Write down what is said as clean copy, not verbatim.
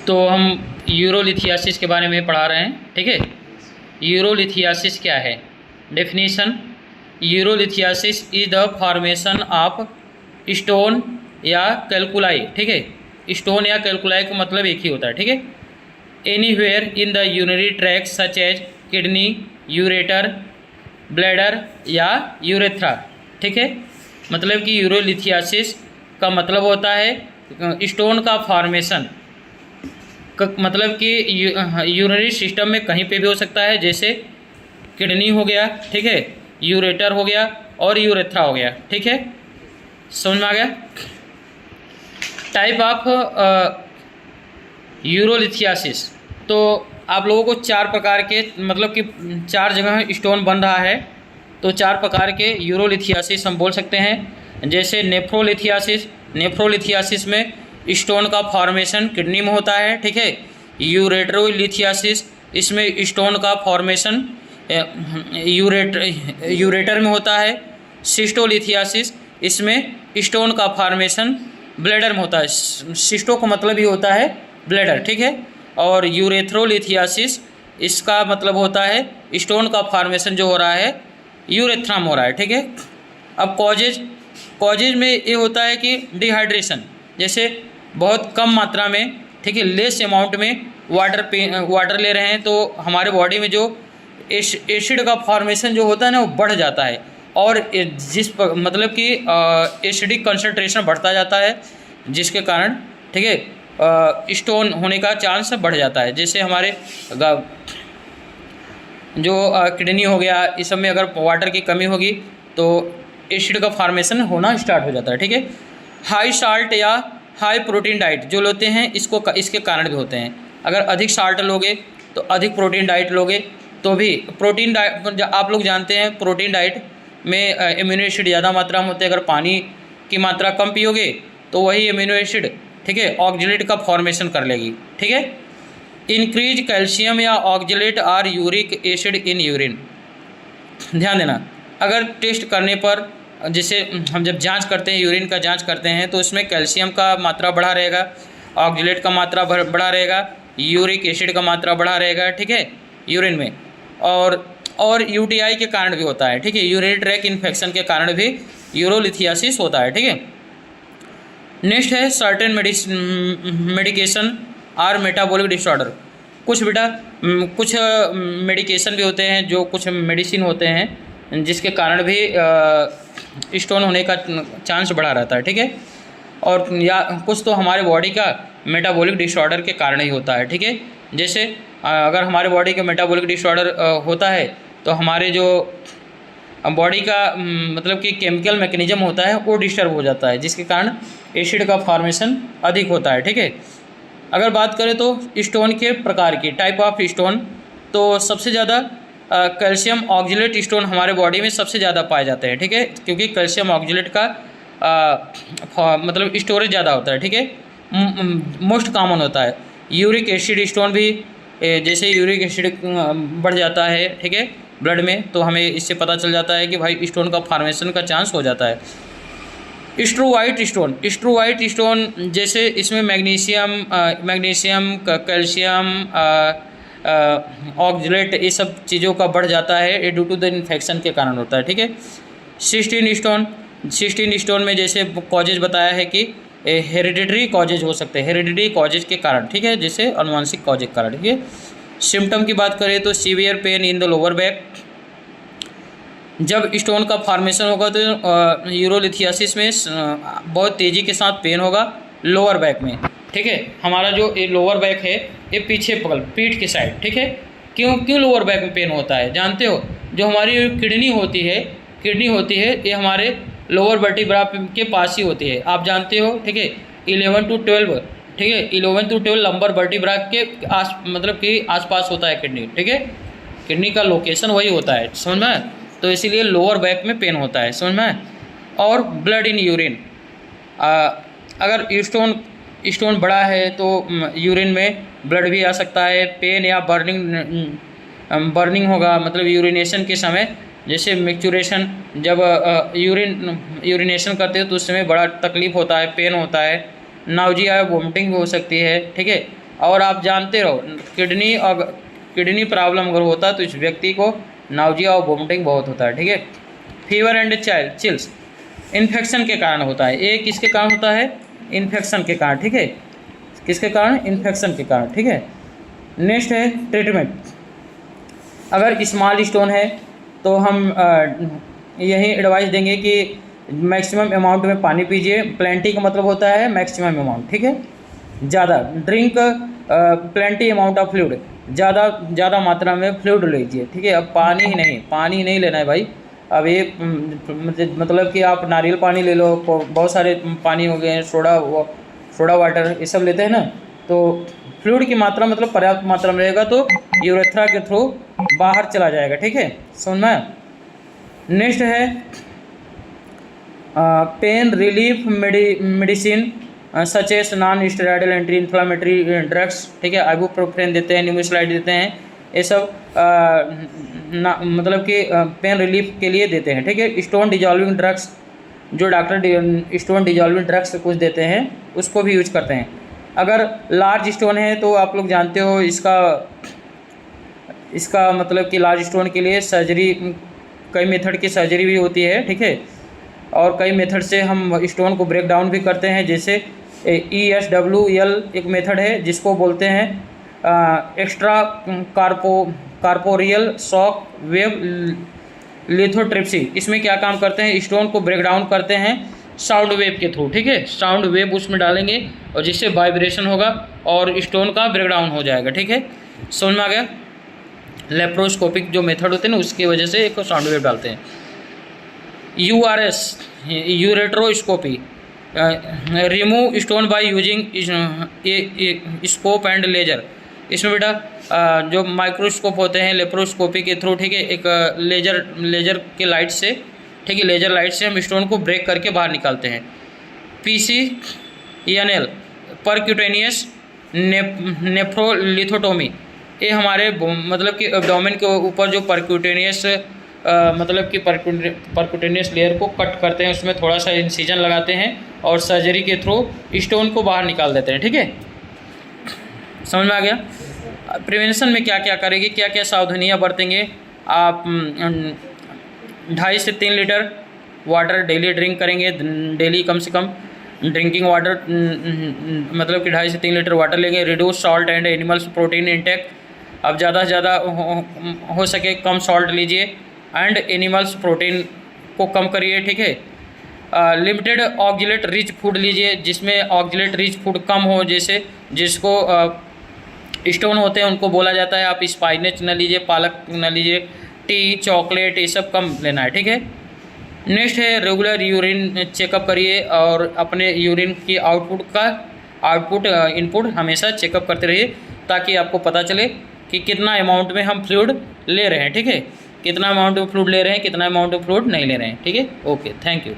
तो हम यूरोलिथियासिस के बारे में पढ़ा रहे हैं, ठीक है। यूरोलिथियासिस क्या है? Definition: urolithiasis is the formation of stone या कैलकुलाई, ठीक है। स्टोन या कैलकुलाई का मतलब एक ही होता है, ठीक है। Anywhere in the urinary tract such as kidney, ureter, bladder या यूरेथ्रा, ठीक है। मतलब कि यूरोलिथियासिस का मतलब होता है स्टोन का फॉर्मेशन, मतलब कि यूरिनरी सिस्टम में कहीं पे भी हो सकता है, जैसे किडनी हो गया, ठीक है, यूरेटर हो गया और यूरेथ्रा हो गया, ठीक है। समझ में आ गया? टाइप ऑफ यूरोलिथियासिस, तो आप लोगों को चार प्रकार के, मतलब कि चार जगह स्टोन बन रहा है, तो चार प्रकार के यूरोलिथियासिस हम बोल सकते हैं। जैसे नेफ्रोलिथियासिस, नेफ्रोलिथियासिस में स्टोन का फॉर्मेशन किडनी में होता है, ठीक है। यूरेट्रोलिथियासिस, इसमें स्टोन का फॉर्मेशन यूरेटर में होता है। सिस्टोलिथियासिस, इसमें स्टोन का फॉर्मेशन ब्लैडर में होता है। सिस्टो का मतलब ही होता है ब्लैडर, ठीक है। और यूरेथ्रोलिथियासिस, इसका मतलब होता है स्टोन का फॉर्मेशन जो हो रहा है यूरेथ्रा में हो रहा है, ठीक है। अब कॉजेज में ये होता है कि डिहाइड्रेशन, जैसे बहुत कम मात्रा में, ठीक है, लेस अमाउंट में वाटर ले रहे हैं, तो हमारे बॉडी में जो एसिड का फॉर्मेशन जो होता है ना, वो बढ़ जाता है, और मतलब कि एसिडिक कंसंट्रेशन बढ़ता जाता है, जिसके कारण, ठीक है, स्टोन होने का चांस बढ़ जाता है। जैसे हमारे जो किडनी हो गया, इस सब में अगर वाटर की कमी होगी तो एसिड का फॉर्मेशन होना स्टार्ट हो जाता है, ठीक है। हाई साल्ट या हाई प्रोटीन डाइट जो लेते हैं, इसके कारण भी होते हैं। अगर अधिक साल्ट लोगे तो अधिक प्रोटीन डाइट लोगे तो भी प्रोटीन डाइट, आप लोग जानते हैं प्रोटीन डाइट में एमिनो एसिड ज़्यादा मात्रा में होते हैं। अगर पानी की मात्रा कम पियोगे तो वही एमिनो एसिड, ठीक है, ऑक्जेलेट का फॉर्मेशन कर लेगी, ठीक है। इंक्रीज कैल्शियम या ऑक्जेलेट और यूरिक एसिड इन यूरिन, ध्यान देना। अगर टेस्ट करने पर, जैसे हम जब जांच करते हैं, यूरिन का जांच करते हैं, तो इसमें कैल्शियम का मात्रा बढ़ा रहेगा, ऑक्जेलेट का मात्रा बढ़ा रहेगा, यूरिक एसिड का मात्रा बढ़ा रहेगा, ठीक है, यूरिन में। और यूटीआई के कारण भी होता है, ठीक है, यूरिनरी ट्रैक इन्फेक्शन के कारण भी यूरोलिथियासिस होता है, ठीक है। नेक्स्ट है सर्टेन मेडिकेशन और मेटाबॉलिक डिसऑर्डर। कुछ मेडिकेशन भी होते हैं, जो कुछ मेडिसिन होते हैं जिसके कारण भी स्टोन होने का चांस बढ़ा रहता है, ठीक है। और या कुछ तो हमारे बॉडी का मेटाबॉलिक डिसऑर्डर के कारण ही होता है, ठीक है। जैसे अगर हमारे बॉडी का मेटाबॉलिक डिसऑर्डर होता है तो हमारे जो बॉडी का मतलब कि केमिकल मैकेनिज्म होता है वो डिस्टर्ब हो जाता है, जिसके कारण एसिड का फॉर्मेशन अधिक होता है, ठीक है। अगर बात करें तो स्टोन के प्रकार की, टाइप ऑफ स्टोन, तो सबसे ज़्यादा कैल्शियम ऑक्जेलेट स्टोन हमारे बॉडी में सबसे ज़्यादा पाए जाते हैं, ठीक है, क्योंकि कैल्शियम ऑक्जेलेट का मतलब स्टोरेज ज़्यादा होता है, ठीक है, मोस्ट कॉमन होता है। यूरिक एसिड स्टोन भी, जैसे यूरिक एसिड बढ़ जाता है, ठीक है, ब्लड में, तो हमें इससे पता चल जाता है कि भाई स्टोन का फॉर्मेशन का चांस हो जाता है। स्ट्रोवाइट स्टोन, जैसे इसमें मैग्नीशियम कैल्शियम ऑक्जेलेट, ये सब चीज़ों का बढ़ जाता है, ये ड्यू टू द इन्फेक्शन के कारण होता है, ठीक है। सिस्टीन स्टोन में जैसे कॉजेज बताया है कि हेरिडिटरी कॉजेज हो सकते हैं, हेरिडिटरी कॉजेज के कारण, ठीक है, जैसे अनुवांशिक कॉजेज के कारण, ठीक है। सिम्टम की बात करें तो severe pain in the lower back, जब स्टोन का फॉर्मेशन होगा तो यूरोलिथियासिस में बहुत तेज़ी के साथ पेन होगा लोअर बैक में, ठीक है। हमारा जो ये लोअर बैक है, ये पीछे पीठ के साइड, ठीक है। क्यों लोअर बैक में पेन होता है जानते हो? जो हमारी किडनी होती है ये हमारे लोअर वर्टिब्रा के पास ही होती है, आप जानते हो, ठीक है। 11 to 12, ठीक है, 11 to 12 लंबर वर्टिब्रा के मतलब कि आसपास होता है किडनी, ठीक है। किडनी का लोकेशन वही होता है, समझ में? तो इसीलिए लोअर बैक में पेन होता है, समझ में? और ब्लड इन यूरिन, अगर स्टोन बड़ा है तो यूरिन में ब्लड भी आ सकता है। पेन या बर्निंग होगा, मतलब यूरिनेशन के समय, जैसे मैच्योरेशन, जब यूरिनेशन करते हैं तो उस समय बड़ा तकलीफ होता है, पेन होता है। नाउजिया वोमिटिंग भी हो सकती है, ठीक है। और आप जानते रहो किडनी प्रॉब्लम अगर होता है तो इस व्यक्ति को नाउजिया और वोमिटिंग बहुत होता है, ठीक है। फीवर एंड चिल्स इन्फेक्शन के कारण होता है, ये किसके कारण होता है? इन्फेक्शन के कारण, ठीक है। किसके कारण? इन्फेक्शन के कारण, ठीक है। नेक्स्ट है ट्रीटमेंट। अगर स्मॉल स्टोन है तो हम यही एडवाइस देंगे कि मैक्सिमम अमाउंट में पानी पीजिए। प्लेंटी का मतलब होता है मैक्सिमम अमाउंट, ठीक है। ज़्यादा drink plenty amount of fluid, ज़्यादा मात्रा में फ्लूइड लीजिए, ठीक है। अब पानी नहीं लेना है भाई। अब ये मतलब कि आप नारियल पानी ले लो, बहुत सारे पानी हो गए हैं, सोडा वाटर, ये सब लेते हैं ना, तो फ्लूइड की मात्रा मतलब पर्याप्त मात्रा में रहेगा तो यूरेथ्रा के थ्रू बाहर चला जाएगा, ठीक है। समझ में? नेक्स्ट है pain relief medicine such as non steroidal anti inflammatory drugs, ठीक है। आइबुप्रोफेन देते हैं, न्यूमेस्लाइड देते हैं, ये सब मतलब कि पेन रिलीफ के लिए देते हैं, ठीक है। स्टोन डिजॉल्विंग ड्रग्स, जो डॉक्टर स्टोन डिजॉल्विंग ड्रग्स कुछ देते हैं उसको भी यूज करते हैं। अगर लार्ज स्टोन है तो आप लोग जानते हो इसका मतलब कि लार्ज स्टोन के लिए सर्जरी, कई मेथड की सर्जरी भी होती है, ठीक है। और कई मेथड से हम स्टोन को ब्रेक डाउन भी करते हैं, जैसे ESWL एक मेथड है जिसको बोलते हैं extra corporeal shock wave lithotripsy. इसमें क्या काम करते हैं? स्टोन को ब्रेक डाउन करते हैं साउंड वेव के थ्रू, ठीक है। साउंड वेव उसमें डालेंगे और जिससे वाइब्रेशन होगा और स्टोन का ब्रेक डाउन हो जाएगा, ठीक है। समझ में आ गया? लेप्रोस्कोपिक जो मेथड होते हैं ना, उसकी वजह से एक साउंड वेव डालते हैं। URS ureteroscopy, remove stone by using scope and laser. इसमें बेटा जो माइक्रोस्कोप होते हैं लेप्रोस्कोपी के थ्रू, ठीक है, एक लेजर के लाइट से, ठीक है, लेजर लाइट से हम स्टोन को ब्रेक करके बाहर निकालते हैं। PCNL परक्यूटेनियस नेफ्रोलिथोटोमी, ये हमारे मतलब कि एब्डोमेन के ऊपर जो परक्यूटेनियस मतलब कि परक्यूटेनियस लेयर को कट करते हैं, उसमें थोड़ा सा इंसिजन लगाते हैं और सर्जरी के थ्रू स्टोन को बाहर निकाल देते हैं, ठीक है। समझ में आ गया? प्रिवेंशन में क्या क्या करेंगे, क्या क्या सावधानियां बरतेंगे आप? 2.5 से 3 लीटर वाटर डेली ड्रिंक करेंगे, डेली कम से कम ड्रिंकिंग वाटर मतलब कि 2.5 से 3 लीटर वाटर लेंगे। Reduce salt and animals protein intake, अब ज़्यादा से ज़्यादा हो सके कम सॉल्ट लीजिए एंड एनिमल्स प्रोटीन को कम करिए, ठीक है। लिमिटेड ऑक्जेलेट रिच फूड लीजिए, जिसमें ऑक्जेलेट रिच फूड कम हो, जैसे जिसको स्टोन होते हैं उनको बोला जाता है आप स्पाइनेच न लीजिए, पालक न लीजिए, टी चॉकलेट ये सब कम लेना है, ठीक है। नेक्स्ट है रेगुलर यूरिन चेकअप करिए और अपने यूरिन की आउटपुट इनपुट हमेशा चेकअप करते रहिए, ताकि आपको पता चले कि कितना अमाउंट में हम फ्लूइड ले रहे हैं, ठीक है। कितना अमाउंट ऑफ फ्लूइड ले रहे हैं, कितना अमाउंट ऑफ फ्लूइड नहीं ले रहे हैं, ठीक है। Okay, thank you.